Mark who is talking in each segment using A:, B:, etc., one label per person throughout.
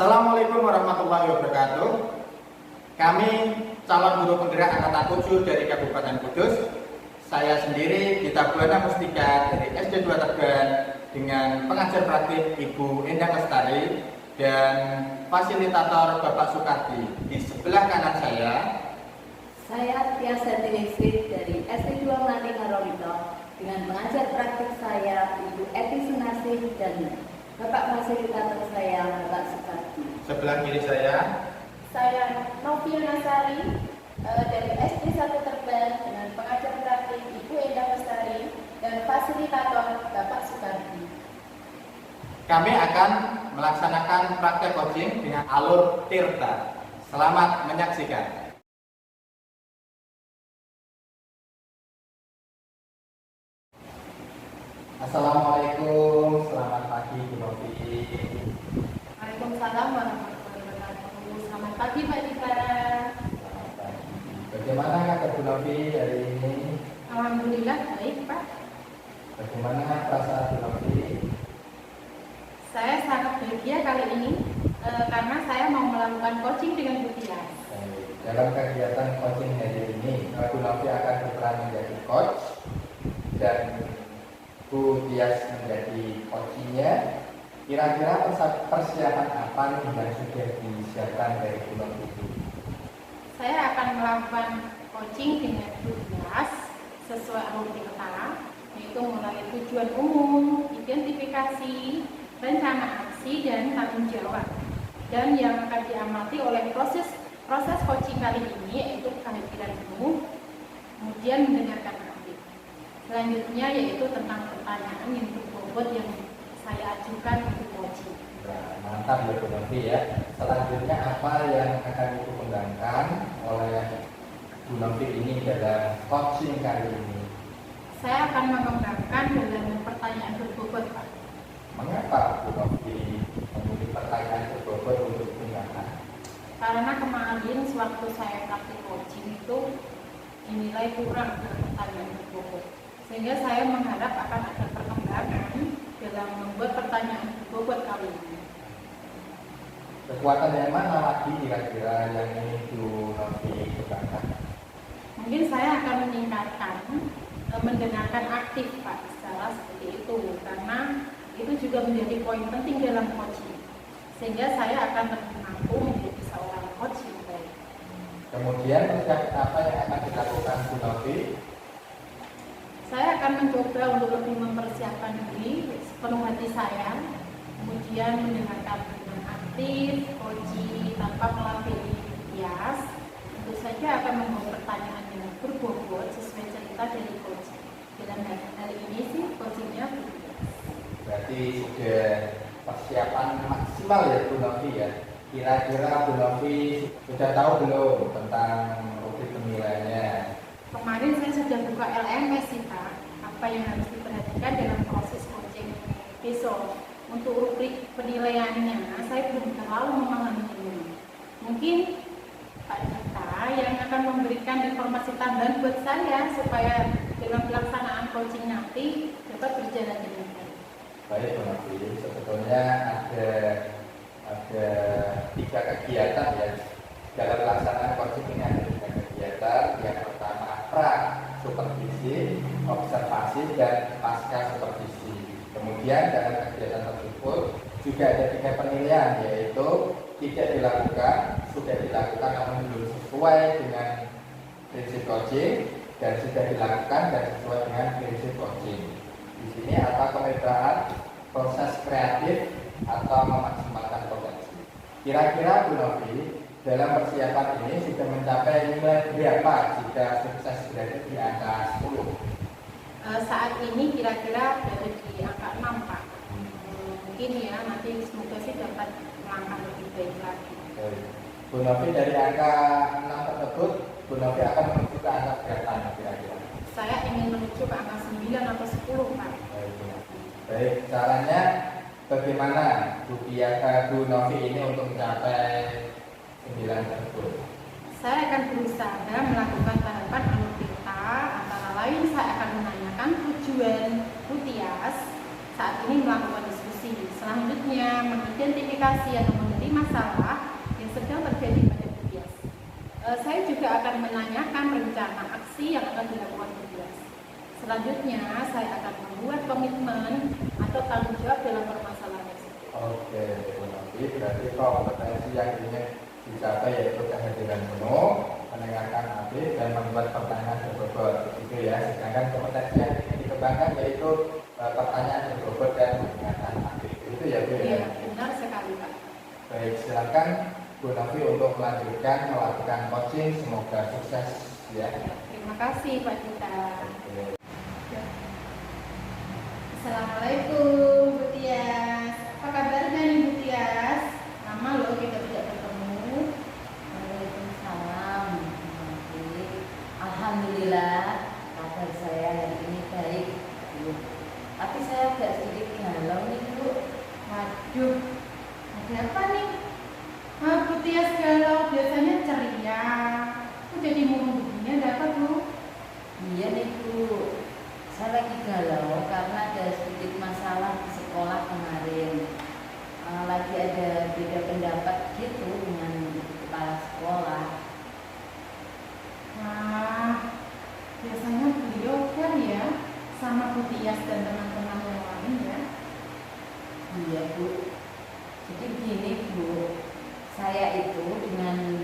A: Assalamualaikum warahmatullahi wabarakatuh. Kami calon guru penggerak angkatan 7 dari Kabupaten Kudus. Saya sendiri Gita Buana Mustika dari SD 2 Tegan dengan pengajar praktik Ibu Endang Lestari dan fasilitator Bapak Sukardi. Di sebelah kanan
B: saya Tiasa Tiningsih dari SD 2 Melati Harorito dengan pengajar praktik saya Ibu Eti Sunasih dan Bapak fasilitator saya Bapak Sukardi.
A: Sebelah kiri saya
C: Novia Nasari dari SD 1 Terbang dengan pengajar praktik Ibu Endang Lestari dan fasilitator Bapak Sukardi.
A: kami akan melaksanakan praktek coaching dengan alur Tirta. Selamat menyaksikan. Assalamualaikum, selamat pagi Bu Novi.
C: Waalaikumsalam warahmatullahi wabarakatuh. Selamat pagi Pak Dikara.
A: Selamat pagi. Bagaimana kabar Bu Novi hari ini?
C: Alhamdulillah baik Pak.
A: Bagaimana perasaan Bu Novi?
C: Saya sangat bahagia kali ini karena saya mau melakukan coaching dengan Bu Tias.
A: Dalam kegiatan coaching hari ini, Bu Novi akan berperan menjadi coach dan Bu Tias menjadi coachingnya. Kira-kira persiapan apa nih yang sudah disiapkan dari Bu Novi?
C: Saya akan melakukan coaching dengan Bu Tias sesuai alur Tirta, yaitu mulai tujuan umum, identifikasi, rencana aksi, dan tanggung jawab. Dan yang akan diamati oleh proses coaching kali ini yaitu kehadiran penuh, kemudian mendengarkan aktif. Selanjutnya yaitu tentang pertanyaan yang berbobot yang saya ajukan untuk coaching.
A: Nah, mantap ya Bu Novi ya. Selanjutnya apa yang akan Ibu kembangkan oleh Bu Novi ini dalam coaching kali ini?
C: Saya akan mengembangkan dalam pertanyaan berbobot, Pak.
A: Mengapa Bu Novi memilih pertanyaan berbobot untuk digunakan?
C: Karena kemarin sewaktu saya praktik coaching itu dinilai kurang dengan pertanyaan berbobot. Sehingga saya mengharap akan ada perkembangan dalam membuat pertanyaan berbobot kali ini.
A: Kekuatan yang mana lagi kira-kira yang ingin Bu Novi kembangkan?
C: Mungkin saya akan meningkatkan mendengarkan aktif Pak, secara seperti itu, karena itu juga menjadi poin penting dalam coaching, sehingga saya akan mampu menjadi seorang coach yang baik.
A: Kemudian persiapan apa yang akan dilakukan Bu Novi?
C: Saya akan mencoba untuk lebih mempersiapkan diri sepenuh hati saya, kemudian mendengarkan dengan aktif, coaching tanpa melabeli bias. Tentu saja akan membuat pertanyaan yang berbobot sesuai cerita dari coaching. Dalam hari ini sih coachingnya berbias.
A: Berarti sudah persiapan maksimal ya Bu Novi ya. Kira-kira Bu Novi sudah tahu belum tentang rubrik penilaiannya?
C: Kemarin saya sudah buka LMS sih Pak, apa yang harus diperhatikan dalam proses coaching besok. Untuk rubrik penilaiannya, saya belum terlalu memahaminya. Mungkin Pak Dita yang akan memberikan informasi tambahan buat saya supaya dalam pelaksanaan coaching nanti dapat berjalan dengan baik.
A: Baik Bu Novi, sebetulnya ada 3 kegiatan ya dalam pelaksanaan coaching ini. Ada 3 kegiatan. Yang pertama supervisi, observasi, dan pasca supervisi. Kemudian dalam kegiatan tersebut juga ada 3 penilaian, yaitu tidak dilakukan, sudah dilakukan namun belum sesuai dengan prinsip coaching, dan sudah dilakukan dan sesuai dengan prinsip coaching. Di sini apa kemitraan proses kreatif atau memaksimalkan potensi. Kira-kira Bu Novi dalam persiapan ini sudah mencapai nilai berapa jika sukses berada di angka 10?
C: Saat ini kira-kira berada di angka 6 Pak. Mungkin ya nanti semoga sih dapat melangkah lebih baik lagi.
A: Bu Novi dari angka 6 tersebut, Bu Novi akan menuju ke angka berapa kira-kira?
C: Saya ingin menuju ke angka 9 atau 10 Pak.
A: Baik, caranya bagaimana Bu Novi ini untuk mencapai 9 tersebut?
C: Saya akan berusaha melakukan tahapan alur Tirta, antara lain saya akan menanyakan tujuan Bu Tias saat ini melakukan diskusi. Selanjutnya mengidentifikasi atau menerima masalah yang sedang terjadi pada Bu Tias. Saya juga akan menanyakan rencana aksi yang akan dilakukan Bu Tias. Selanjutnya, saya akan membuat komitmen atau tanggung jawab dalam permasalahan tersebut.
A: Oke, Bu Novi, berarti kompetensi yang ingin dicapai yaitu kehadiran penuh, mendengarkan aktif, dan membuat pertanyaan berbobot, gitu ya. Sedangkan kompetensi yang ingin dikembangkan yaitu pertanyaan berbobot dan mendengarkan aktif. Itu ya, Bu ya?
C: Iya, benar sekali, Pak.
A: Baik, silakan Bu Novi untuk melanjutkan melakukan coaching. Semoga sukses ya.
C: Terima kasih Pak Dita.
A: Oke.
C: Assalamualaikum Bu Tias. Apa kabarnya nih Bu Tias? Lama loh kita tidak bertemu.
B: Waalaikumsalam. Alhamdulillah kabar saya hari ini baik, Bu. Tapi saya agak sedikit galau nih, Bu.
C: Waduh, ada apa nih? Bu Tias galau biasanya ceria. Kok jadi murung begini, ada apa Bu?
B: Iya nih, Bu. Saya lagi galau karena ada sedikit masalah di sekolah kemarin. Lagi ada beda pendapat gitu dengan kepala sekolah.
C: Nah, biasanya beliau kan ya sama Bu Tias dan teman-teman yang lain ya.
B: Iya, Bu. Jadi begini, Bu. Saya itu dengan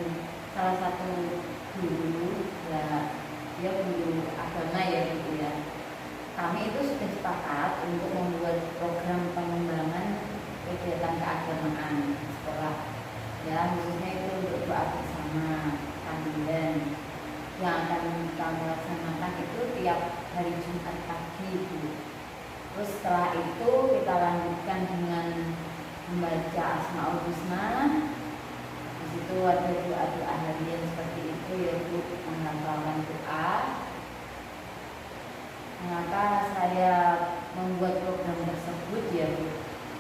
B: salah satu guru, ya dia guru agama ya, Bu ya. Kami itu sudah sepakat untuk membuat program pengembangan kegiatan keagamaan di sekolah. Ya, khususnya itu untuk doa bersama tahlilan yang akan kami laksanakan itu tiap hari Jumat pagi, Bu. Terus setelah itu kita lanjutkan dengan membaca Asmaul Husna. Di situ ada doa-doa harian seperti itu, yaitu menghafalkan doa. Maka saya membuat program tersebut ya, Bu,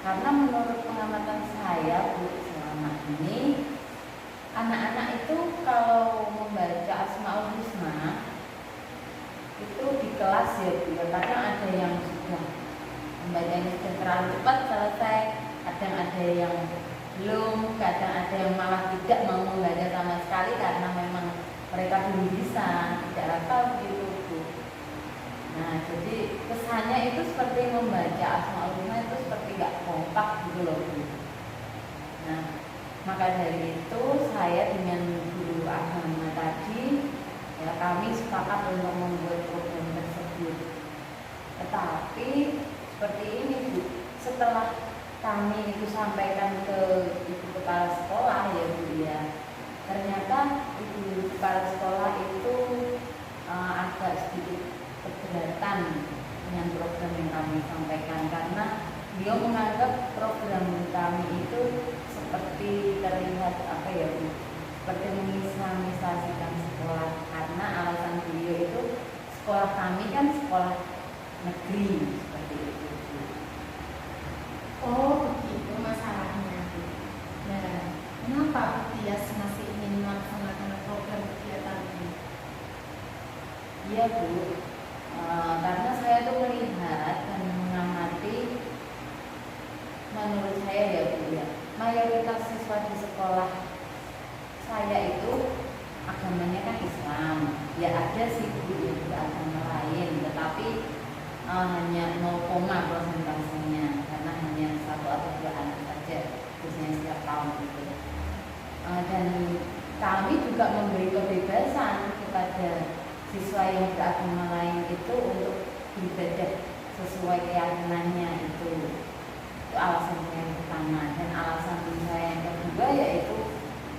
B: karena menurut pengamatan saya, Bu, selama ini anak-anak itu kalau membaca Asmaul Husna itu di kelas ya, Bu, ya kadang ada yang sudah membacanya sudah terlalu cepat selesai, kadang ada yang belum, kadang ada yang malah tidak mau membaca sama sekali karena memang mereka belum bisa, tidak hafal gitu, Bu. Nah, jadi kesannya itu seperti membaca Asmaul Husna itu seperti gak kompak gitu loh, Bu. Nah, maka dari itu saya dengan guru agama tadi, ya kami sepakat untuk membuat program tersebut. Tetapi seperti ini, Bu, setelah kami itu sampaikan ke ibu kepala sekolah ya, Bu ya, ternyata ibu kepala sekolah itu agak sedikit keberatan dengan program yang kami sampaikan karena beliau menganggap program kami itu seperti terlihat apa ya, Bu, seperti mengislamisasikan sekolah karena alasan beliau itu sekolah kami kan sekolah negeri seperti itu, Bu.
C: Oh begitu masalahnya. Nah, kenapa Bu Tias masih ingin melaksanakan program kegiatan ini?
B: Iya, Bu. Karena saya tuh melihat dan mengamati, menurut saya ya, Bu ya, mayoritas siswa di sekolah saya itu agamanya kan Islam. Ya ada sih, Bu, ya, agama lain, tetapi hanya 0, persentasenya karena hanya 1 atau 2 anak saja biasanya setiap tahun gitu. Dan kami juga memberi kebebasan kepada siswa yang beragama lain itu untuk beribadah sesuai keyakinannya itu alasan saya yang pertama. Dan alasan saya yang kedua yaitu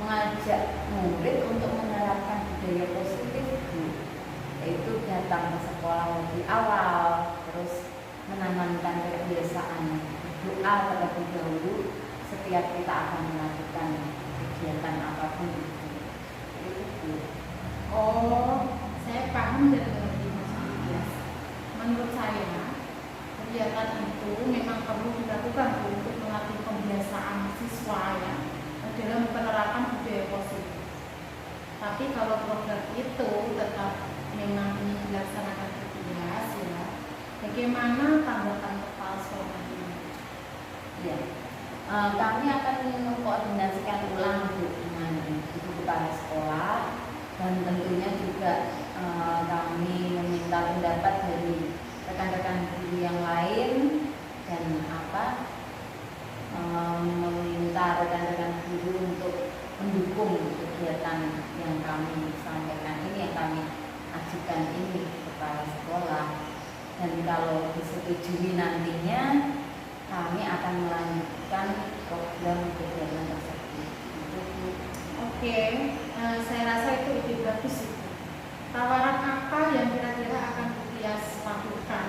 B: mengajak murid untuk menerapkan budaya positif, Bu, yaitu datang ke sekolah lebih awal, terus menanamkan kebiasaan berdoa terlebih dahulu setiap kita akan melakukan kegiatan apapun itu, Bu.
C: Oh, saya paham dan mengerti maksud Bu Tias. Menurut saya, kegiatan itu memang perlu dilakukan untuk melatih kebiasaan siswa ya dalam penerapan budaya positif. Tapi kalau program itu tetap memang ingin dilaksanakan Bu Tias ya, bagaimana tanggapan kepala sekolah ini?
B: Ya, kami akan mengkoordinasikan dan tentunya juga kami meminta pendapat dari rekan-rekan guru yang lain dan meminta rekan-rekan guru untuk mendukung kegiatan yang kami sampaikan ini, yang kami ajukan ini kepada sekolah. Dan kalau disetujui nantinya kami akan melanjutkan program kegiatan tersebut.
C: Oke, saya rasa itu ide bagus itu. Tawaran apa yang kira-kira akan Budias lakukan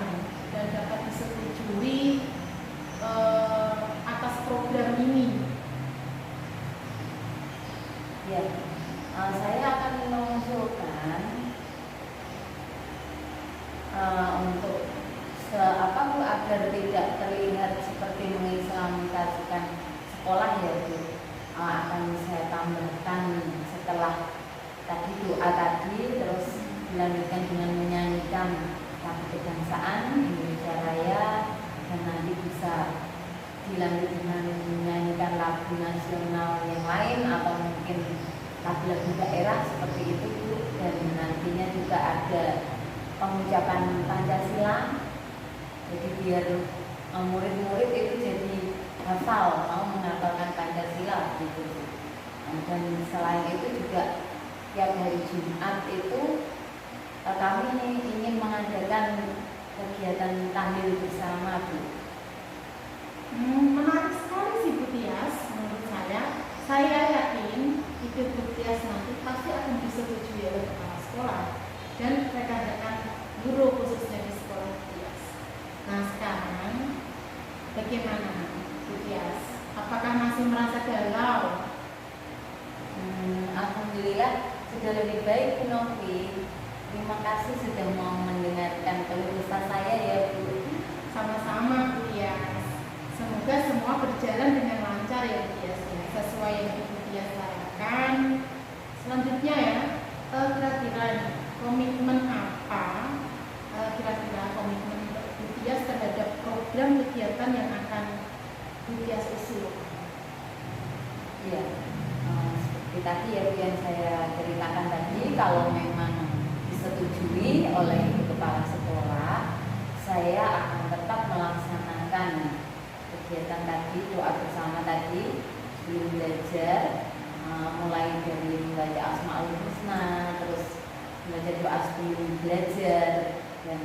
C: dan dapat disetujui atas program ini?
B: Ya, saya akan mengusulkan untuk agar tidak terlihat seperti mengislamisasikan sekolah ya Bu. Akan saya tambahkan setelah tadi doa tadi, terus dilanjutkan dengan menyanyikan lagu kebangsaan Indonesia Raya, dan nanti bisa dilanjut dengan menyanyikan lagu nasional yang lain atau mungkin lagu-lagu daerah seperti itu Bu. Dan nantinya juga ada pengucapan Pancasila, jadi biar murid-murid itu jadi hafal, mau menghafalkan Pancasila gitu. Dan selain itu juga tiap hari Jumat itu kami ingin mengadakan kegiatan tahlil bersama Bu.
C: Menarik sekali sih Budias, menurut saya yakin ide Budias nanti pasti akan disetujui oleh kepala sekolah dan rekan-rekan guru khususnya di sekolah Budias. Nah sekarang bagaimana Budias? Apakah masih merasa galau?
B: Alhamdulillah sudah lebih baik Bu Novi. Terima kasih sudah mau mendengarkan keluh kesah saya ya Bu.
C: Sama-sama Budias. Semoga semua berjalan dengan lancar ya Budias ya, sesuai yang Budias harapkan. Selanjutnya ya, kira-kira komitmen apa? Kira-kira komitmen Budias terhadap program kegiatan yang akan Budias usulkan.
B: Iya, seperti tadi ya Bu yang saya ceritakan tadi, kalau memang disetujui oleh kepala sekolah, saya akan tetap melaksanakan kegiatan tadi, doa bersama tadi sebelum belajar, mulai dari membaca Asmaul Husna, terus membaca doa sebelum belajar, dan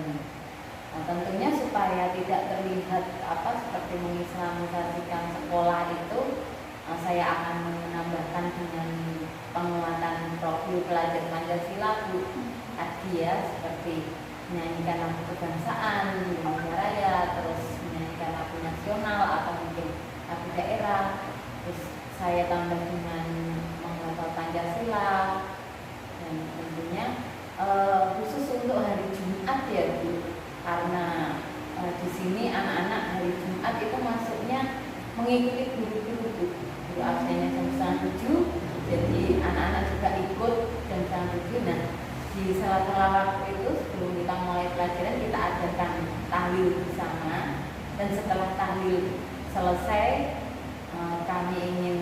B: tentunya supaya tidak terlihat seperti mengislamisasikan sekolah itu, saya akan menambahkan dengan penguatan profil pelajar Pancasila Bu tadi ya, seperti menyanyikan lagu kebangsaan Indonesia Raya, terus menyanyikan lagu nasional atau mungkin lagu daerah, terus saya tambah dengan menghafal Pancasila, dan tentunya khusus untuk hari Jumat ya Bu, karena di sini anak-anak hari Jumat itu masuknya mengikuti guru-guru Bu. Guru absennya jam 6:30, jadi anak-anak juga ikut jam 6:30. Nah, di salah waktu itu sebelum kita mulai pelajaran kita adakan tahlil bersama, dan setelah tahlil selesai kami ingin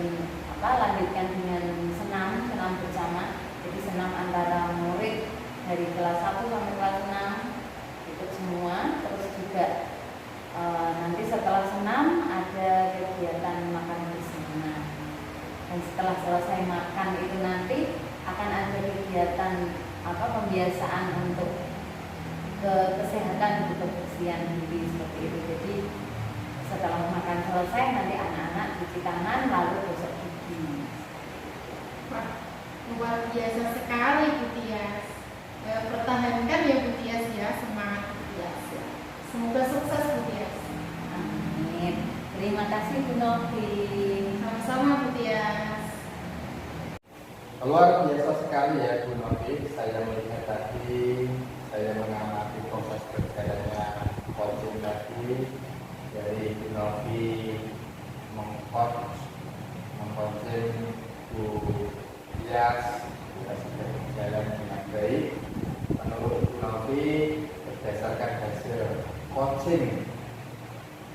B: lanjutkan dengan senam bersama. Jadi senam antara murid dari kelas 1 sampai kelas 6 ikut semua, terus juga nanti setelah senam ada kegiatan makan bersama, dan setelah selesai makan itu nanti akan ada kegiatan pembiasaan untuk kesehatan, kebersihan diri seperti itu. Jadi setelah makan selesai nanti anak-anak cuci tangan lalu gosok gigi.
C: Wah, luar biasa sekali Budias. Pertahankan ya Budias ya, semangat Budias ya. Semoga sukses Budias.
B: Amin. Terima kasih Bu Novi.
C: Sama-sama Budias.
A: Luar biasa sekali ya Bu Novi. Saya melihat tadi, saya mengamati proses berjalannya coaching tadi dari Bu Novi mengcoaching Bu Dias, sudah berjalan dengan baik. Menurut Bu Novi, berdasarkan hasil coaching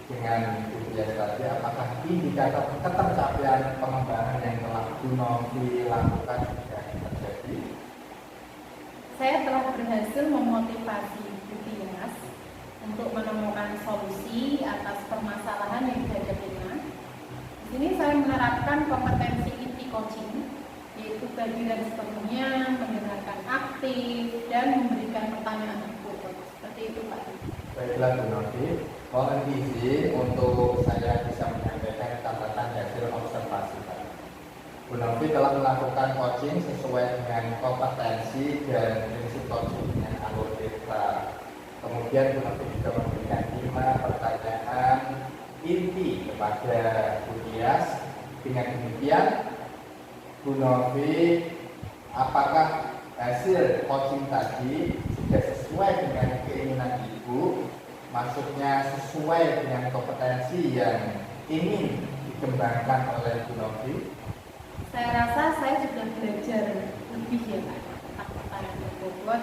A: dengan Bu Dias tadi, apakah indikator ketercapaian pengembangan yang telah Bu Novi lakukan sudah terjadi?
C: saya telah berhasil memotivasi Bu Tias untuk menemukan solusi atas permasalahan yang dihadapinya. Di sini saya menerapkan kompetensi inti coaching, yaitu kehadiran sepenuhnya, mendengarkan aktif, dan memberikan pertanyaan tertutup. Seperti itu, Pak.
A: Baiklah Bu Novi, mohon izin untuk saya bisa menyampaikan catatan hasil observasi Pak. Bu Novi telah melakukan coaching sesuai dengan kompetensi dan prinsip coaching dengan alur data. Kemudian Bu Novi juga memberikan 5 pertanyaan inti kepada Bu Tias. Dengan demikian, Bu Novi, apakah hasil coaching tadi sudah sesuai dengan keinginan Ibu? Maksudnya sesuai dengan kompetensi yang ingin dikembangkan oleh Bu Novi?
C: Saya rasa saya sudah belajar lebih ya Pak, tentang pertanyaan berbobot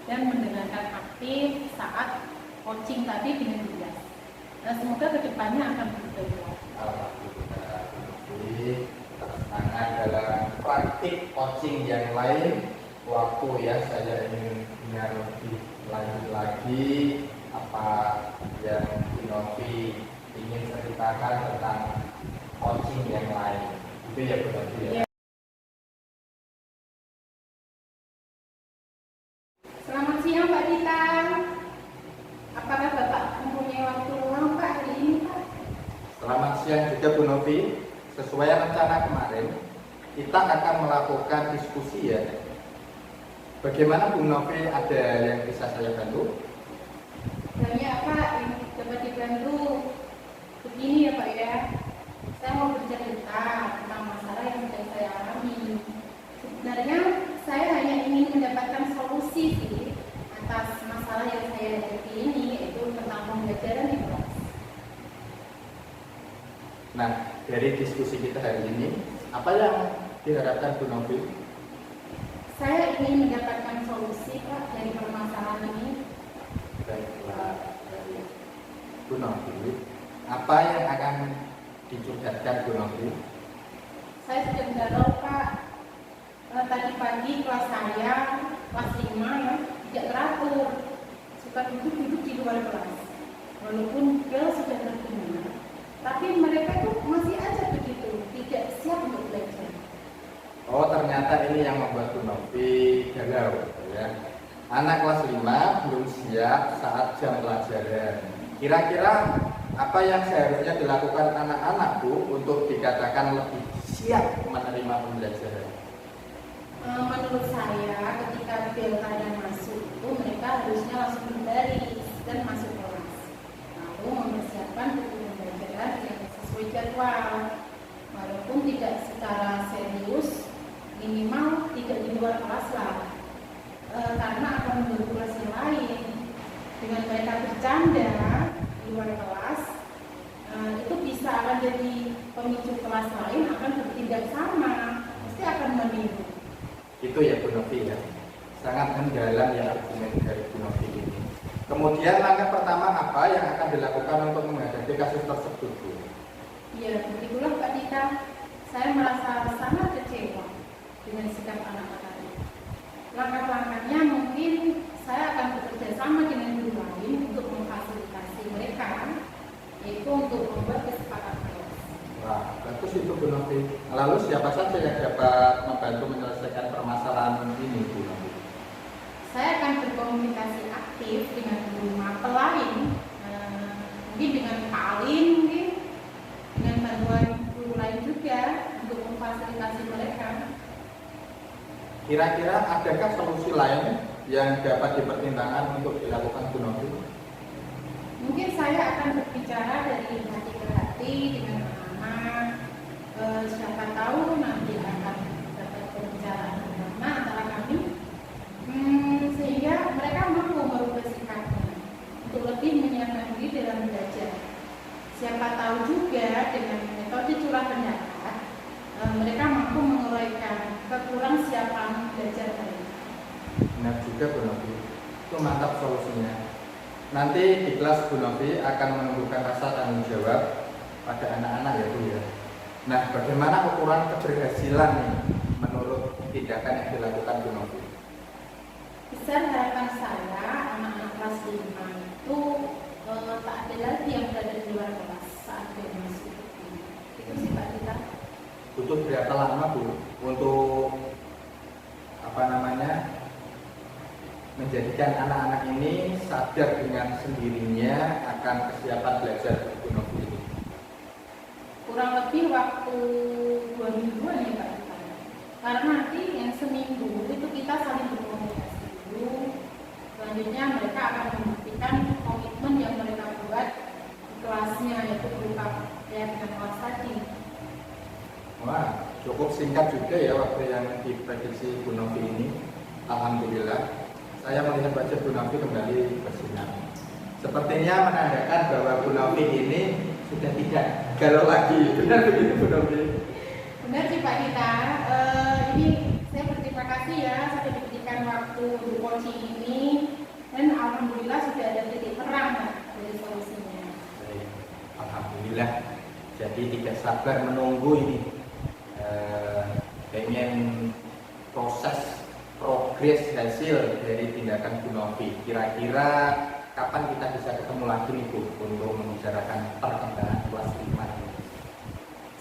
C: dan mendengarkan aktif saat coaching tadi dengan jelas. Nah, semoga kedepannya akan berbeda.
A: Alhamdulillah, Bu Novi tersemangat dalam praktik coaching yang lain. Waktu ya saya ingin dengar lebih lanjut lagi apa yang Bu Novi ingin ceritakan tentang coaching yang lain. Itu ya Bu Novi ya.
C: Selamat siang Pak Dita. Apakah Bapak mempunyai waktu luang Pak hari ini Pak?
A: Selamat siang juga Bu Novi. Sesuai rencana kemarin, kita akan melakukan diskusi ya. Bagaimana Bu Novi, ada yang bisa saya bantu?
C: Banyak Pak, yang dapat dibantu. Begini ya Pak ya, saya mau bercerita tentang masalah yang sedang saya alami. Sebenarnya saya hanya ingin mendapatkan solusi sih atas masalah yang saya hadapi ini, yaitu tentang pembelajaran di kelas.
A: Nah, dari diskusi kita hari ini, apa yang diharapkan Bu Novi?
C: Saya ingin mendapatkan solusi Pak dari permasalahan ini.
A: Baiklah, baik. Bu Novi, apa yang akan dicurhatkan Bu Novi?
C: Saya sudah galau Pak. Tadi pagi kelas saya, kelas 5 ya, tidak teratur. Suka duduk-duduk di luar kelas. Walaupun bel sudah terdengar, tapi mereka tuh masih aja begitu, tidak siap untuk belajar.
A: Oh, ternyata ini yang membuat Bu Novi galau ya. Anak kelas 5 belum siap saat jam pelajaran. Kira-kira apa yang seharusnya dilakukan anak-anak Bu untuk dikatakan lebih siap menerima pembelajaran?
C: Menurut saya, ketika bel tanda masuk itu mereka harusnya langsung berbaris dan masuk kelas, lalu mempersiapkan buku pembelajaran yang sesuai jadwal, walaupun tidak secara serius, minimal tidak di luar kelas lah, karena akan mengganggu kelas yang lain. Dengan mereka bercanda di luar kelas, itu bisa akan jadi pemicu kelas lain akan bertindak sama, pasti akan meniru.
A: Itu ya Bu Novi ya. Sangat mendalam ya argumen dari Bu Novi ini. Kemudian langkah pertama apa yang akan dilakukan untuk menghadapi kasus tersebut Bu?
C: Ya, begitulah Pak Dita. Saya merasa sangat kecewa dengan sikap anak-anak ini. Langkah-langkahnya mungkin saya akan bekerja sama dengan guru lain untuk memfasilitasi mereka, yaitu untuk membuat kesepakatan.
A: Wah, bagus itu Bu Novi. Lalu siapa saja yang dapat membantu menyelesaikan permasalahan ini Bu Novi?
C: Saya akan berkomunikasi aktif dengan guru mapel lain, mungkin dengan Pak Alin, mungkin dengan bantuan guru lain juga untuk memfasilitasi mereka.
A: Kira-kira adakah solusi lain yang dapat dipertimbangkan untuk dilakukan Bu Novi?
C: Mungkin saya akan berbicara dari hati ke hati dengan anak-anak. Siapa tahu nanti akan dapat pembicaraan bersama antara kami, sehingga mereka mampu merubah sikapnya untuk lebih menyiapkan diri dalam belajar. Siapa tahu juga dengan metode curah pendapat, mereka mampu menguraikan kekurang siapan belajar mereka.
A: Benar juga Bu Novi. Itu mantap solusinya. Nanti di kelas Bu Novi akan menumbuhkan rasa tanggung jawab pada anak-anak ya Bu ya. Nah, bagaimana ukuran keberhasilan nih menurut tindakan yang dilakukan Bu Novi?
C: besar harapan saya anak-anak kelas 5 itu tak ada lagi yang berada di luar kelas saat dia masuk. Itu sih Pak Dita.
A: Butuh berapa lama Bu untuk menjadikan anak-anak ini sadar dengan sendirinya akan kesiapan belajar ekonomi ini?
C: Kurang lebih waktu 2 mingguan ya Pak Dita. Karena nanti yang seminggu itu kita saling berkomunikasi dulu. Selanjutnya mereka akan membuktikan komitmen yang mereka buat di kelasnya, yaitu berupa keyakinan kelas tadi.
A: Wah, cukup singkat juga ya waktu yang diprediksi Bu Novi ini. Alhamdulillah, saya melihat wajah Bu Novi kembali bersinar. Sepertinya menandakan bahwa Bu Novi ini sudah tidak galau lagi. Benar begitu Bu Novi?
C: Benar sih Pak Dita. Ini saya berterima kasih ya sudah diberikan waktu di coaching ini, dan alhamdulillah sudah ada titik terang dari solusinya.
A: Baik, alhamdulillah. Jadi tidak sabar menunggu ini. Pengen proses progres hasil dari tindakan Bu Novi. Kira-kira kapan kita bisa ketemu lagi nih Bu untuk membicarakan perkembangan kelas 5?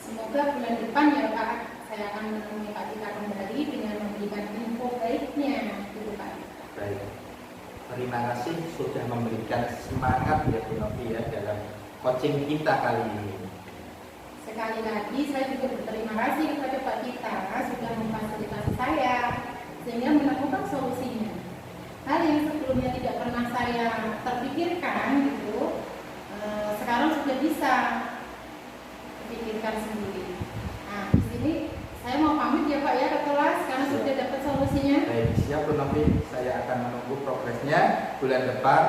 C: Semoga bulan depan ya Pak, saya akan menemui Pak Dita kembali dengan memberikan info baiknya gitu Pak.
A: Baik, terima kasih sudah memberikan semangat ya Bu Novi ya dalam coaching kita kali ini.
C: Sekali lagi saya juga berterima kasih kepada Pak Dita sudah memfasilitasi saya sehingga menemukan solusinya. Hal yang sebelumnya tidak pernah saya terpikirkan gitu, sekarang sudah bisa pikirkan sendiri. Nah, di sini saya mau pamit ya Pak ya ke kelas karena sudah dapat solusinya.
A: Baik, siap Bu Novi. Saya akan menunggu progresnya bulan depan.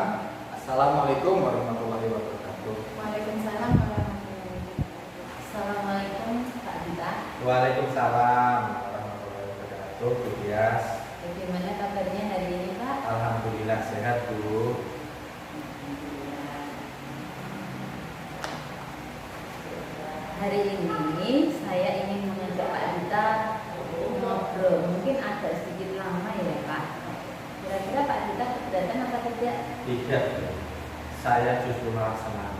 A: Assalamualaikum warahmatullahi wabarakatuh.
C: Waalaikumsalam warahmatullahi wabarakatuh.
B: Assalamualaikum Pak Dita.
A: Waalaikumsalam warahmatullahi wabarakatuh. Bu Dias,
B: Bagaimana kabarnya hari ini Pak?
A: alhamdulillah sehat Bu.
B: Hari ini saya ingin mengajak Pak Dita ngobrol, mungkin agak sedikit lama ya Pak. Kira-kira Pak Dita keberatan apa tidak?
A: Tidak, saya justru malah senang.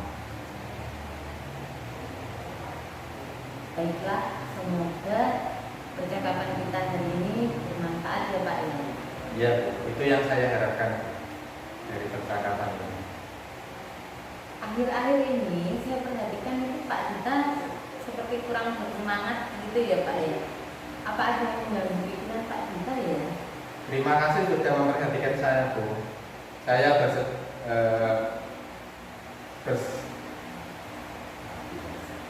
B: Baiklah, semoga percakapan kita hari ini bermanfaat ya Pak ya.
A: Ya, itu yang saya harapkan dari percakapan ini.
B: Akhir-akhir ini saya perhatikan itu Pak Dita seperti kurang bersemangat gitu ya Pak ya. Apa ada yang mengganggu pikiran Pak Dita ya?
A: Terima kasih sudah memperhatikan saya Bu. Saya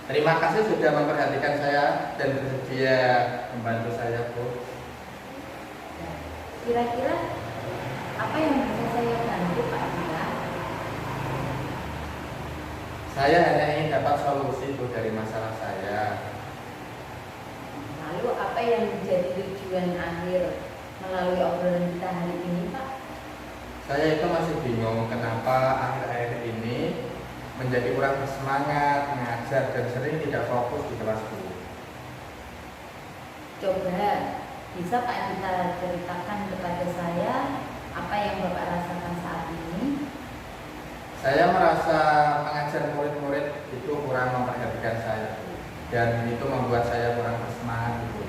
A: terima kasih sudah memperhatikan saya dan bersedia membantu saya Bu.
B: Kira-kira apa yang bisa saya bantu Pak Dita?
A: Saya hanya ingin dapat solusi Bu dari masalah saya.
B: Lalu apa yang menjadi tujuan akhir melalui obrolan kita hari ini Pak?
A: Saya itu masih bingung kenapa akhir-akhir ini menjadi kurang bersemangat mengajar dan sering tidak fokus di kelas Bu.
B: Coba bisa Pak Dita ceritakan kepada saya apa yang Bapak rasakan saat ini?
A: Saya merasa mengajar murid-murid itu kurang memperhatikan saya Bu. Dan itu membuat saya kurang bersemangat Bu.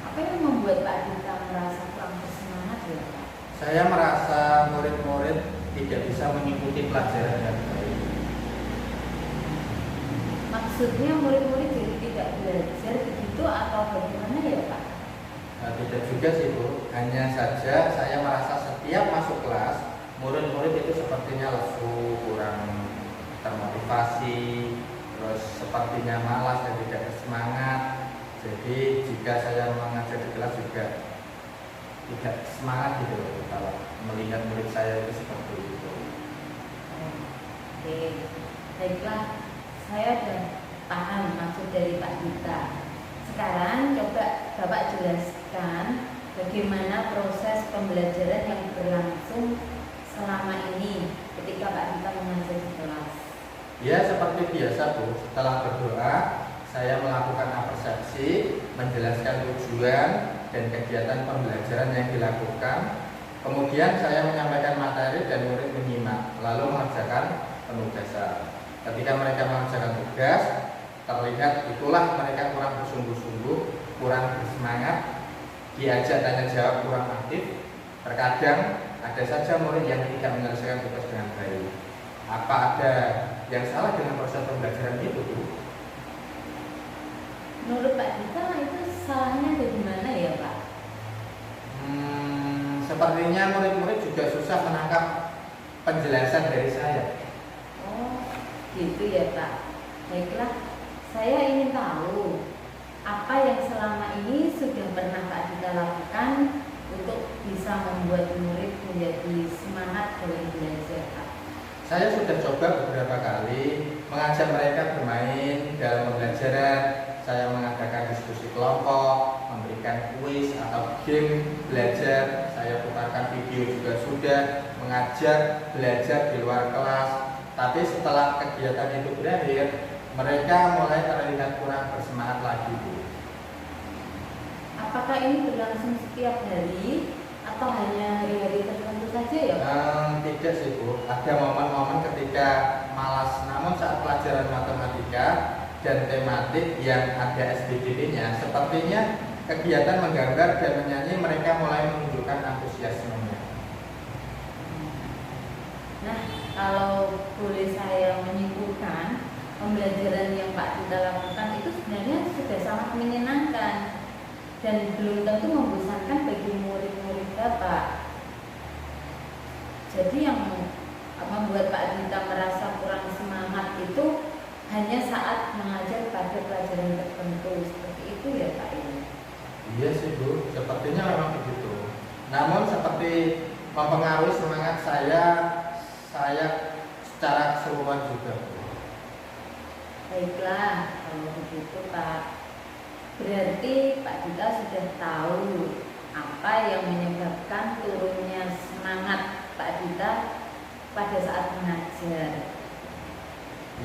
B: Apa yang membuat Pak Dita merasa kurang bersemangat ya Pak?
A: Saya merasa murid-murid tidak bisa mengikuti pelajaran yang baik.
B: Maksudnya murid-murid jadi tidak belajar begitu atau bagaimana ya Pak?
A: Nah, tidak juga sih Bu, hanya saja saya merasa setiap masuk kelas murid-murid itu sepertinya lesu, kurang termotivasi, terus sepertinya malas dan tidak bersemangat. Jadi jika saya mengajar di kelas juga tidak semangat gitu loh kalau melihat murid saya itu seperti itu.
B: Oke, baiklah, saya sudah paham maksud dari Pak Dita. Sekarang coba Bapak jelaskan bagaimana proses pembelajaran yang berlangsung selama ini ketika Pak Dita mengajar di kelas.
A: Ya seperti biasa Bu, setelah berdoa saya melakukan apresiasi, menjelaskan tujuan dan kegiatan pembelajaran yang dilakukan. Kemudian saya menyampaikan materi dan murid menyimak, lalu mengerjakan penugasan. Ketika mereka mengerjakan tugas, terlihat itulah mereka kurang bersungguh-sungguh, kurang bersemangat, diajak tanya jawab kurang aktif. Terkadang ada saja murid yang tidak menyelesaikan tugas dengan baik. Apa ada yang salah dengan proses pembelajaran itu, Bu?
B: Menurut Pak Dita itu salahnya ada di mana ya, Pak?
A: Sepertinya murid-murid juga susah menangkap penjelasan dari saya.
B: Oh, gitu ya, Pak. Baiklah, saya ingin tahu apa yang selama ini sudah pernah Pak Dita lakukan untuk bisa membuat murid menjadi semangat dalam belajar, Pak.
A: Saya sudah coba beberapa kali mengajak mereka bermain dalam pembelajaran. Saya mengadakan diskusi kelompok, memberikan kuis atau game belajar. Saya putarkan video juga sudah, mengajak belajar di luar kelas. Tapi setelah kegiatan itu berakhir, mereka mulai terlihat kurang bersemangat lagi, Bu.
B: Apakah ini berlangsung setiap hari atau hanya hari-hari tertentu saja ya, Pak?
A: Tidak sih, Bu. Ada momen-momen ketika malas, namun saat pelajaran matematika dan tematik yang ada SBDP-nya, sepertinya kegiatan menggambar dan menyanyi mereka mulai menunjukkan antusiasmenya.
B: Nah, kalau boleh saya menyimpulkan, pembelajaran yang Pak Dita lakukan itu sebenarnya sudah sangat menyenangkan dan belum tentu membosankan bagi murid-murid Bapak. Jadi yang membuat Pak Dita merasa kurang semangat itu hanya saat mengajar pada pelajaran tertentu, seperti itu ya Pak ini.
A: Iya sih, Bu, sepertinya memang begitu. Namun seperti mempengaruhi semangat saya secara keseluruhan juga, Bu.
B: Baiklah, kalau begitu Pak, berarti Pak Dita sudah tahu apa yang menyebabkan turunnya semangat Pak Dita pada saat mengajar.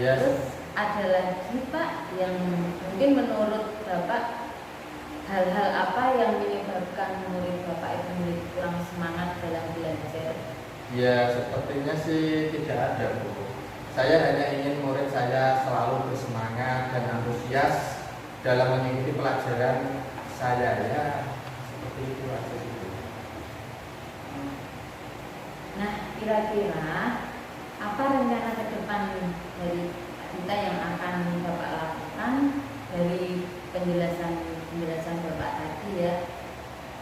A: Yes.
B: Terus ada lagi Pak yang mungkin menurut Bapak hal-hal apa yang menyebabkan murid Bapak itu menjadi kurang semangat dalam belajar?
A: Ya, sepertinya sih tidak ada, Bu. Saya hanya ingin murid saya selalu bersemangat dan antusias dalam mengikuti pelajaran saya, ya. Seperti itu aja sih, Bu.
B: Nah, kira-kira apa rencana ke depan dari kita yang akan Bapak lakukan dari penjelasan Bapak tadi ya?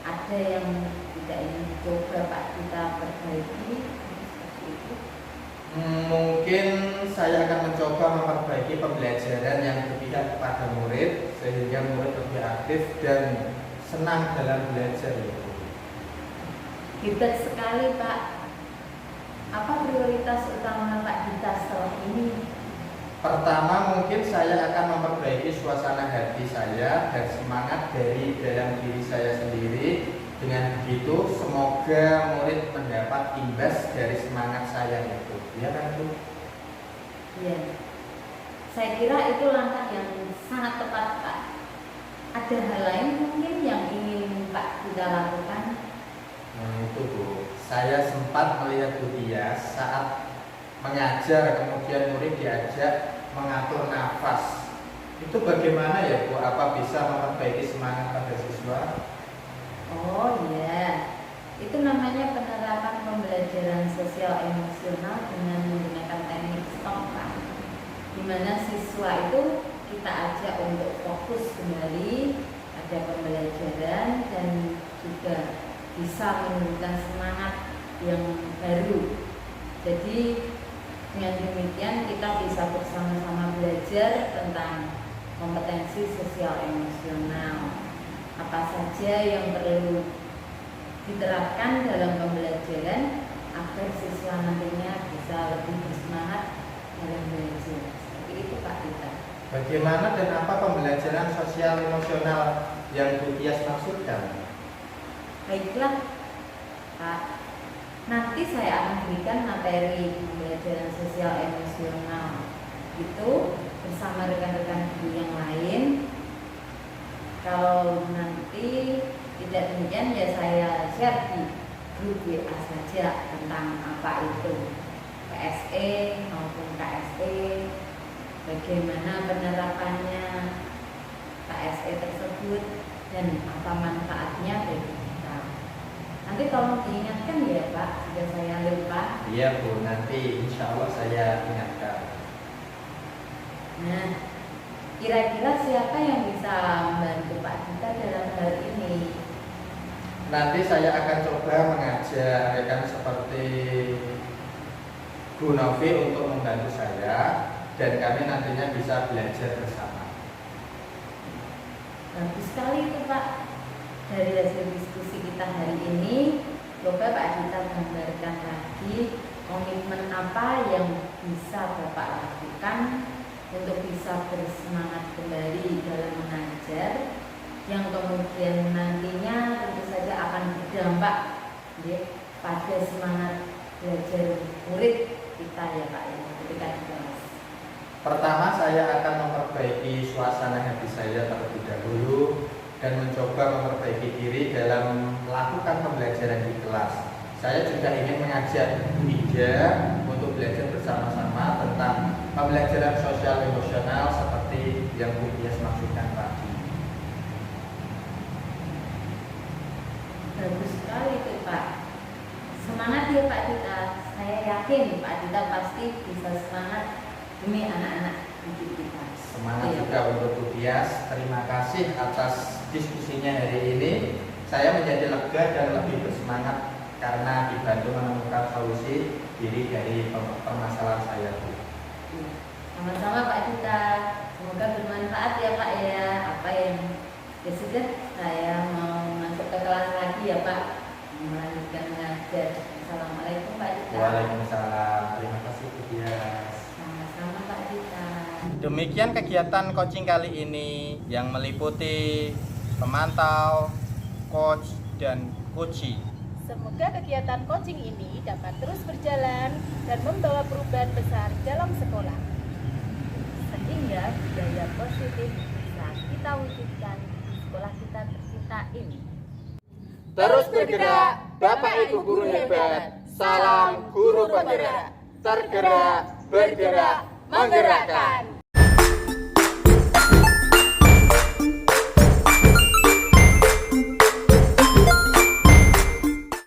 B: Ada yang tidak ingin coba Pak kita perbaiki seperti itu?
A: Mungkin saya akan mencoba memperbaiki pembelajaran yang berpihak kepada murid sehingga murid lebih aktif dan senang dalam belajar, ya, Bu.
B: Hebat sekali Pak. Apa prioritas utama Pak Dita setelah ini?
A: Pertama, mungkin saya akan memperbaiki suasana hati saya dan semangat dari dalam diri saya sendiri. Dengan begitu, semoga murid mendapat imbas dari semangat saya itu. Ya kan, Bu?
B: Iya. Saya kira itu langkah yang sangat tepat, Pak. Ada hal lain mungkin yang ingin Pak Dita lakukan?
A: Nah, itu, Bu. Saya sempat melihat Bu Dias saat mengajar, kemudian murid diajak mengatur nafas. Itu bagaimana ya, Bu? Apa bisa memperbaiki semangat pada siswa?
B: Oh iya, itu namanya penerapan pembelajaran sosial emosional dengan menggunakan teknik STOP, Pak. Di mana siswa itu kita ajak untuk fokus kembali pada pembelajaran dan juga bisa menunjukkan semangat yang baru. Jadi dengan demikian kita bisa bersama-sama belajar tentang kompetensi sosial emosional. Apa saja yang perlu diterapkan dalam pembelajaran agar siswa nantinya bisa lebih bersemangat dalam belajar. Seperti itu Pak Dita.
A: Bagaimana dan apa pembelajaran sosial emosional yang Bu Dias maksudkan?
B: Baiklah Pak, nanti saya akan berikan materi pembelajaran sosial emosional itu bersama rekan-rekan guru yang lain. Kalau nanti tidak demikian ya saya share di grup WA saja tentang apa itu PSE maupun KSE, bagaimana penerapannya KSE tersebut dan apa manfaatnya bagi kita. Nanti tolong diingatkan ya Pak jika saya lupa.
A: Iya Bu, nanti insya Allah saya ingatkan.
B: Nah, kira-kira siapa yang bisa membantu Pak Dita dalam hal ini?
A: Nanti saya akan coba mengajak rekan seperti Bu Novi untuk membantu saya dan kami nantinya bisa belajar bersama.
B: Bagus sekali itu Pak. Dari hasil diskusi kita hari ini, coba Pak Dita gambarkan lagi komitmen apa yang bisa Bapak lakukan untuk bisa bersemangat kembali dalam mengajar, yang kemudian nantinya tentu saja akan berdampak ya, pada semangat belajar murid kita ya Pak ya, ketika di kelas.
A: Pertama saya akan memperbaiki suasana hati saya terlebih dahulu dan mencoba memperbaiki diri dalam melakukan pembelajaran di kelas. Saya juga ingin mengajak Bu Ija untuk belajar bersama-sama tentang pembelajaran sosial emosional seperti yang Bu Bias maksudkan tadi.
B: Bagus sekali itu Pak. Semangat ya Pak Dita. Saya yakin Pak Dita pasti bisa semangat demi anak-anak didik kita.
A: Semangat
B: Ya,
A: juga untuk Bu Bias. Terima kasih atas diskusinya hari ini. Saya menjadi lega dan lebih bersemangat karena dibantu menemukan solusi diri dari permasalahan saya Bu.
B: Ya. Sama-sama Pak Dita. Semoga bermanfaat ya Pak ya. Apa yang ya sudah saya mau masuk ke kelas lagi ya Pak. Melanjutkan mengajar. Assalamualaikum Pak Dita.
A: Waalaikumsalam. Terima kasih Bu Bias.
B: Sama-sama Pak Dita.
A: Demikian kegiatan coaching kali ini yang meliputi pemantau, coach, dan coaching.
C: Semoga kegiatan coaching ini dapat terus berjalan dan membawa perubahan besar dalam sekolah.
B: Sehingga budaya positif bisa kita wujudkan di sekolah kita tercinta ini.
A: Terus bergerak, Bapak Ibu guru hebat. Salam guru penggerak. Tergerak, bergerak, menggerakkan.